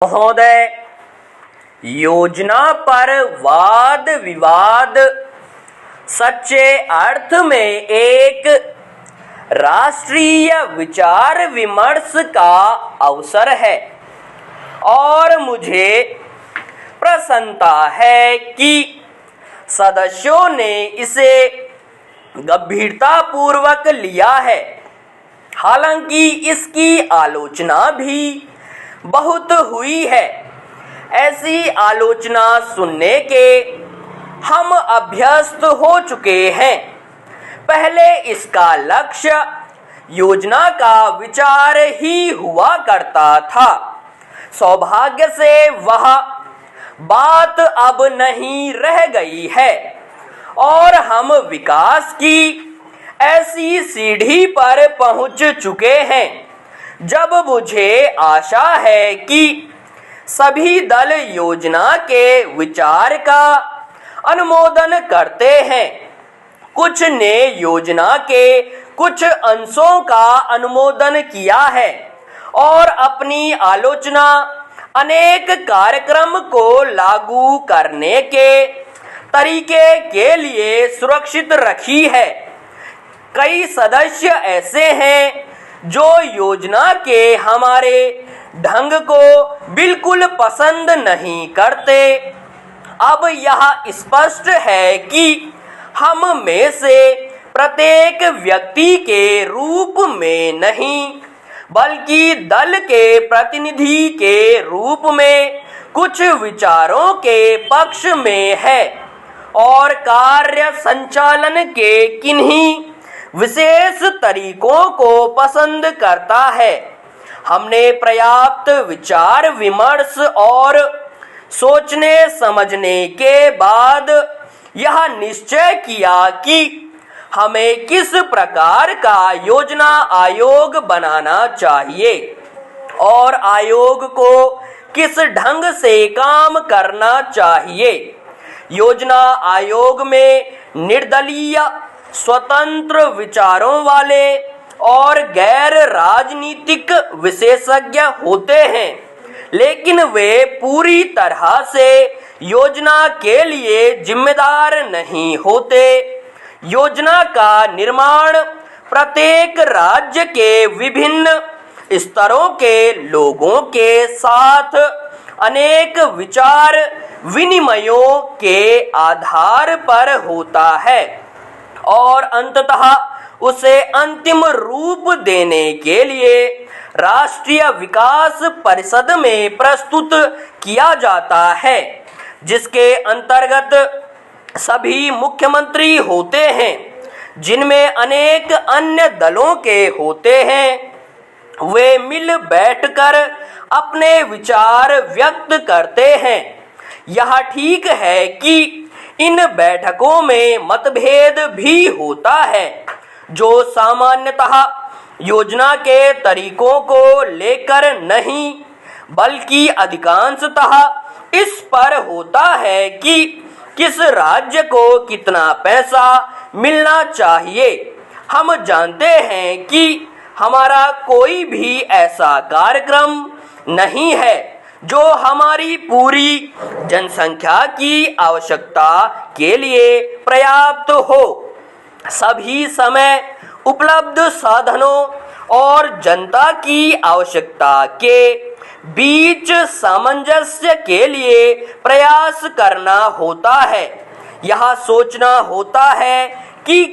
महोदय, योजना पर वाद विवाद सच्चे अर्थ में एक राष्ट्रीय विचार विमर्श का अवसर है और मुझे प्रसन्नता है कि सदस्यों ने इसे गंभीरतापूर्वक लिया है। हालांकि इसकी आलोचना भी बहुत हुई है। ऐसी आलोचना सुनने के हम अभ्यस्त हो चुके हैं। पहले इसका लक्ष्य योजना का विचार ही हुआ करता था। सौभाग्य से वह बात अब नहीं रह गई है और हम विकास की ऐसी सीढ़ी पर पहुंच चुके हैं जब मुझे आशा है कि सभी दल योजना के विचार का अनुमोदन करते हैं। कुछ ने योजना के कुछ अंशों का अनुमोदन किया है और अपनी आलोचना अनेक कार्यक्रम को लागू करने के तरीके के लिए सुरक्षित रखी है। कई सदस्य ऐसे हैं जो योजना के हमारे ढंग को बिल्कुल पसंद नहीं करते। अब यह स्पष्ट है कि हम में से प्रत्येक व्यक्ति के रूप में नहीं, बल्कि दल के प्रतिनिधि के रूप में कुछ विचारों के पक्ष में है और कार्य संचालन के किन्हीं विशेष तरीकों को पसंद करता है। हमने पर्याप्त विचार विमर्श और सोचने समझने के बाद यह निश्चय किया कि हमें किस प्रकार का योजना आयोग बनाना चाहिए और आयोग को किस ढंग से काम करना चाहिए। योजना आयोग में निर्दलीय, स्वतंत्र विचारों वाले और गैर राजनीतिक विशेषज्ञ होते हैं, लेकिन वे पूरी तरह से योजना के लिए जिम्मेदार नहीं होते। योजना का निर्माण प्रत्येक राज्य के विभिन्न स्तरों के लोगों के साथ अनेक विचार विनिमयों के आधार पर होता है और अंततः उसे अंतिम रूप देने के लिए राष्ट्रीय विकास परिषद में प्रस्तुत किया जाता है, जिसके अंतर्गत सभी मुख्यमंत्री होते हैं, जिनमें अनेक अन्य दलों के होते हैं। वे मिल बैठकर अपने विचार व्यक्त करते हैं। यह ठीक है कि इन बैठकों में मतभेद भी होता है, जो सामान्यतः योजना के तरीकों को लेकर नहीं, बल्कि अधिकांशतः इस पर होता है कि किस राज्य को कितना पैसा मिलना चाहिए। हम जानते हैं कि हमारा कोई भी ऐसा कार्यक्रम नहीं है जो हमारी पूरी जनसंख्या की आवश्यकता के लिए पर्याप्त हो। सभी समय उपलब्ध साधनों और जनता की आवश्यकता के बीच सामंजस्य के लिए प्रयास करना होता है। यह सोचना होता है कि